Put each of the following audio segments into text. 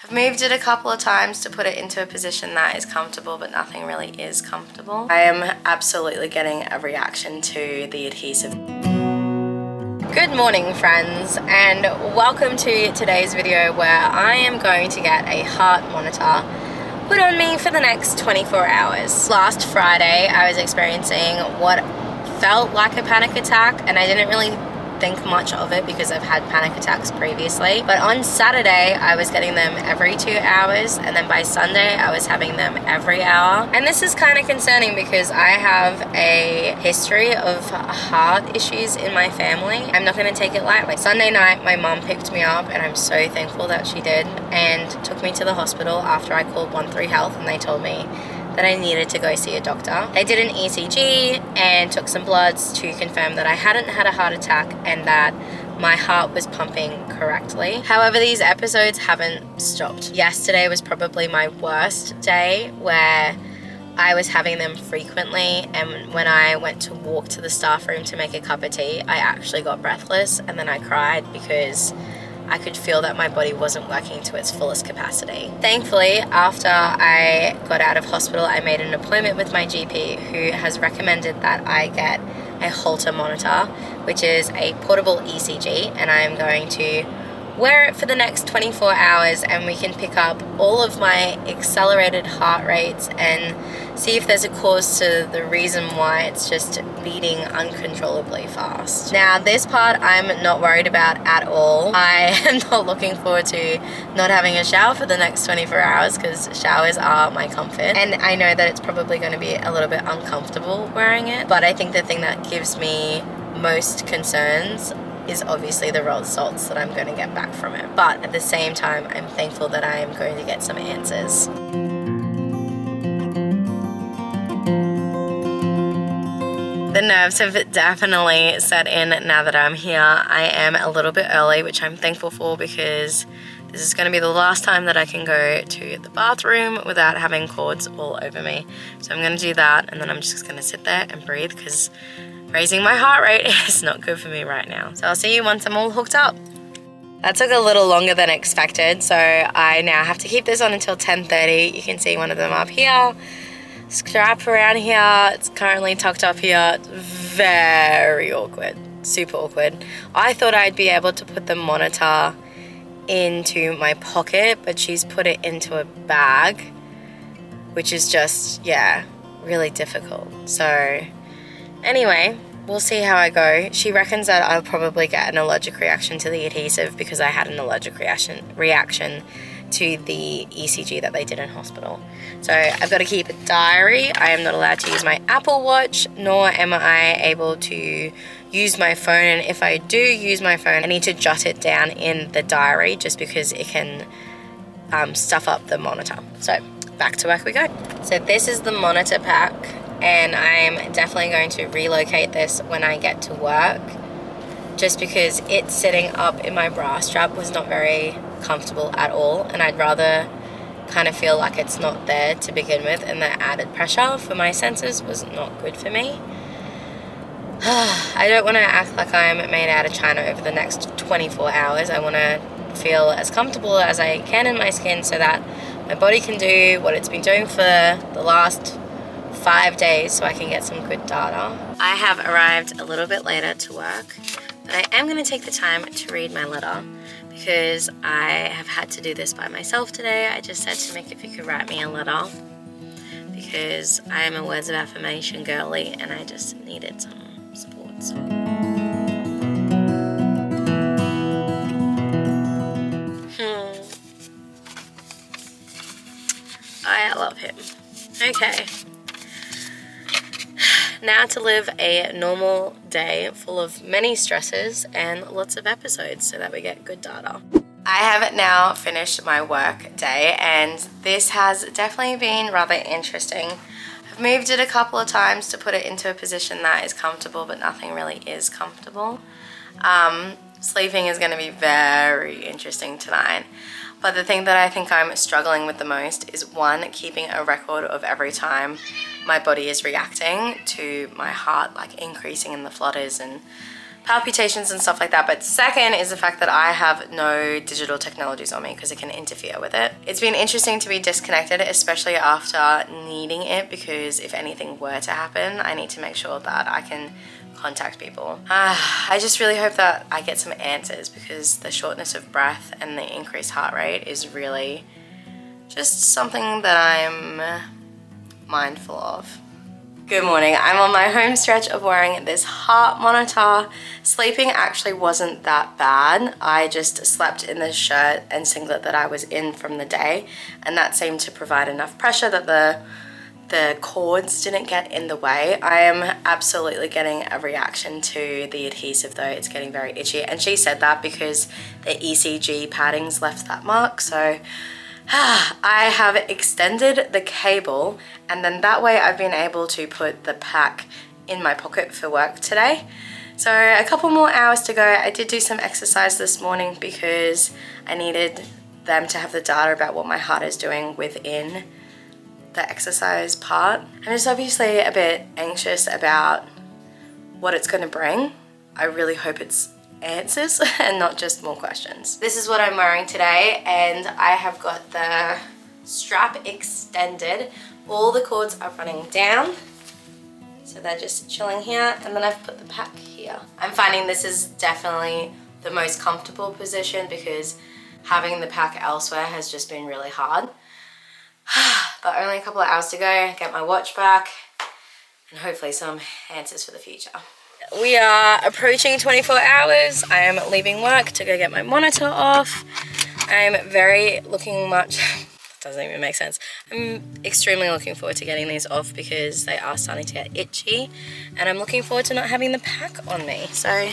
I've moved it a couple of times to put it into a position that is comfortable, but nothing really is comfortable. I am absolutely getting a reaction to the adhesive. Good morning, friends, and welcome to today's video where I am going to get a heart monitor put on me for the next 24 hours. Last Friday, I was experiencing what felt like a panic attack, and I didn't really think much of it because I've had panic attacks previously. But on Saturday, I was getting them every 2 hours, and then by Sunday, I was having them every hour. And this is kind of concerning because I have a history of heart issues in my family. I'm not going to take it lightly. Sunday night, my mom picked me up, and I'm so thankful that she did, and took me to the hospital after I called 13 Health, and they told me that I needed to go see a doctor. They did an ECG and took some bloods to confirm that I hadn't had a heart attack and that my heart was pumping correctly. However, these episodes haven't stopped. Yesterday was probably my worst day, where I was having them frequently, and when I went to walk to the staff room to make a cup of tea, I actually got breathless, and then I cried because I could feel that my body wasn't working to its fullest capacity. Thankfully, after I got out of hospital, I made an appointment with my GP, who has recommended that I get a holter monitor, which is a portable ECG, and I'm going to wear it for the next 24 hours, and we can pick up all of my accelerated heart rates and see if there's a cause to the reason why it's just beating uncontrollably fast. Now, this part I'm not worried about at all. I am not looking forward to not having a shower for the next 24 hours because showers are my comfort. And I know that it's probably going to be a little bit uncomfortable wearing it, but I think the thing that gives me most concerns is obviously the results that I'm going to get back from it. But at the same time, I'm thankful that I am going to get some answers. The nerves have definitely set in now that I'm here. I am a little bit early, which I'm thankful for because this is going to be the last time that I can go to the bathroom without having cords all over me. So I'm going to do that, and then I'm just going to sit there and breathe because raising my heart rate is not good for me right now. So I'll see you once I'm all hooked up. That took a little longer than expected, so I now have to keep this on until 10:30. You can see one of them up here. Strap around here. It's currently tucked up here. Very awkward. Super awkward. I thought I'd be able to put the monitor into my pocket, but she's put it into a bag, which is just, yeah, really difficult. So anyway, we'll see how I go. She reckons that I'll probably get an allergic reaction to the adhesive because I had an allergic reaction to the ECG that they did in hospital. So I've got to keep a diary. I am not allowed to use my Apple Watch, nor am I able to use my phone. And if I do use my phone, I need to jot it down in the diary just because it can stuff up the monitor. So back to work we go. So this is the monitor pack, and I'm definitely going to relocate this when I get to work, just because it sitting up in my bra strap was not very comfortable at all, and I'd rather kind of feel like it's not there to begin with, and the added pressure for my senses was not good for me. I don't want to act like I'm made out of China over the next 24 hours. I want to feel as comfortable as I can in my skin so that my body can do what it's been doing for the last 5 days so I can get some good data. I have arrived a little bit later to work, but I am going to take the time to read my letter because I have had to do this by myself today. I just said to Mick if he could write me a letter because I am a words of affirmation girly and I just needed some support. So. I love him. Okay. Now to live a normal day full of many stresses and lots of episodes so that we get good data. I have now finished my work day, and this has definitely been rather interesting. I've moved it a couple of times to put it into a position that is comfortable, but nothing really is comfortable. Sleeping is going to be very interesting tonight. But the thing that I think I'm struggling with the most is, one, keeping a record of every time my body is reacting to my heart, like increasing in the flutters and palpitations and stuff like that. But second is the fact that I have no digital technologies on me because it can interfere with it. It's been interesting to be disconnected, especially after needing it, because if anything were to happen, I need to make sure that I can contact people. I just really hope that I get some answers, because the shortness of breath and the increased heart rate is really just something that I'm mindful of. Good morning. I'm on my home stretch of wearing this heart monitor. Sleeping actually wasn't that bad. I just slept in the shirt and singlet that I was in from the day, and that seemed to provide enough pressure that the cords didn't get in the way. I am absolutely getting a reaction to the adhesive though. It's getting very itchy, and she said that because the ECG paddings left that mark. So I have extended the cable, and then that way I've been able to put the pack in my pocket for work today. So a couple more hours to go. I did do some exercise this morning because I needed them to have the data about what my heart is doing within the exercise part. I'm just obviously a bit anxious about what it's going to bring. I really hope it's answers and not just more questions. This is what I'm wearing today, and I have got the strap extended. All the cords are running down, so they're just chilling here, and then I've put the pack here. I'm finding this is definitely the most comfortable position because having the pack elsewhere has just been really hard. But only a couple of hours to go, get my watch back, and hopefully some answers for the future. We are approaching 24 hours. I am leaving work to go get my monitor off. I'm doesn't even make sense. I'm extremely looking forward to getting these off because they are starting to get itchy, and I'm looking forward to not having the pack on me. So I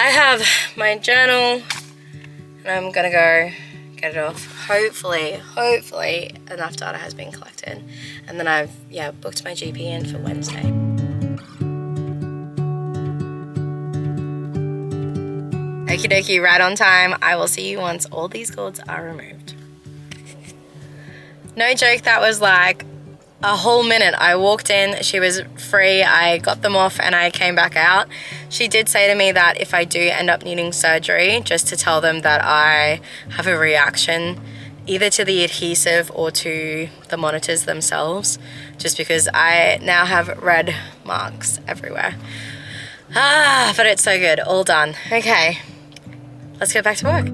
have my journal, and I'm gonna go get it off. Hopefully enough data has been collected, and then I've booked my GP in for Wednesday. Okie dokie, right on time. I will see you once all these cords are removed. No joke, that was like a whole minute. I walked in, she was free, I got them off, and I came back out. She did say to me that if I do end up needing surgery, just to tell them that I have a reaction either to the adhesive or to the monitors themselves, just because I now have red marks everywhere. But it's so good, all done. Okay, let's get back to work.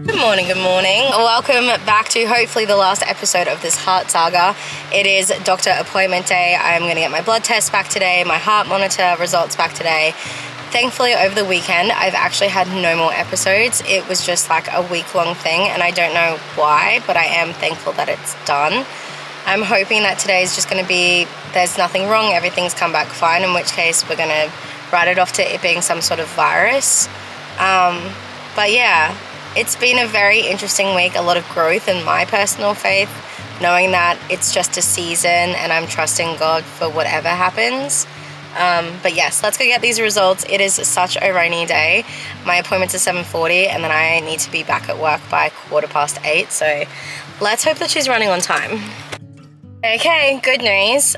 Good morning. Welcome back to hopefully the last episode of this heart saga. It is doctor appointment day. I'm gonna get my blood test back today, my heart monitor results back today. Thankfully, over the weekend, I've actually had no more episodes. It was just like a week-long thing, and I don't know why, but I am thankful that it's done. I'm hoping that today is just gonna be, there's nothing wrong, everything's come back fine, in which case we're gonna write it off to it being some sort of virus. But yeah, it's been a very interesting week, a lot of growth in my personal faith, knowing that it's just a season and I'm trusting God for whatever happens. But yes, let's go get these results. It is such a rainy day. My appointment's at 7:40 and then I need to be back at work by 8:15, so let's hope that she's running on time. Okay, good news.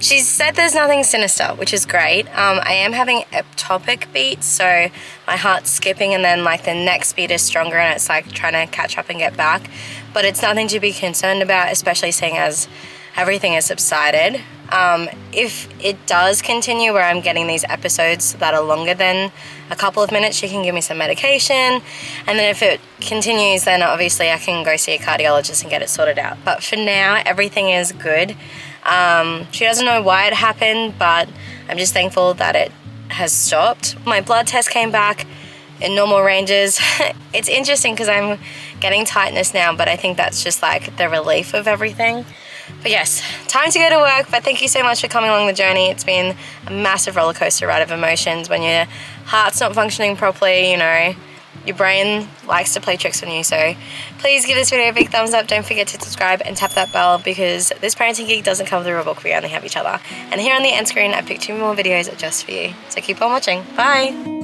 She said there's nothing sinister, which is great. I am having ectopic beats, so my heart's skipping and then like the next beat is stronger and it's like trying to catch up and get back. But it's nothing to be concerned about, especially seeing as everything has subsided. If it does continue where I'm getting these episodes that are longer than a couple of minutes, she can give me some medication, and then if it continues, then obviously I can go see a cardiologist and get it sorted out. But for now, everything is good. She doesn't know why it happened, but I'm just thankful that it has stopped. My blood test came back in normal ranges. It's interesting because I'm getting tightness now, but I think that's just like the relief of everything. But yes, time to go to work. But thank you so much for coming along the journey. It's been a massive roller coaster ride of emotions. When your heart's not functioning properly, you know, your brain likes to play tricks on you. So please give this video a big thumbs up. Don't forget to subscribe and tap that bell, because this parenting gig doesn't come through a book. We only have each other. And here on the end screen, I picked 2 more videos just for you. So keep on watching. Bye.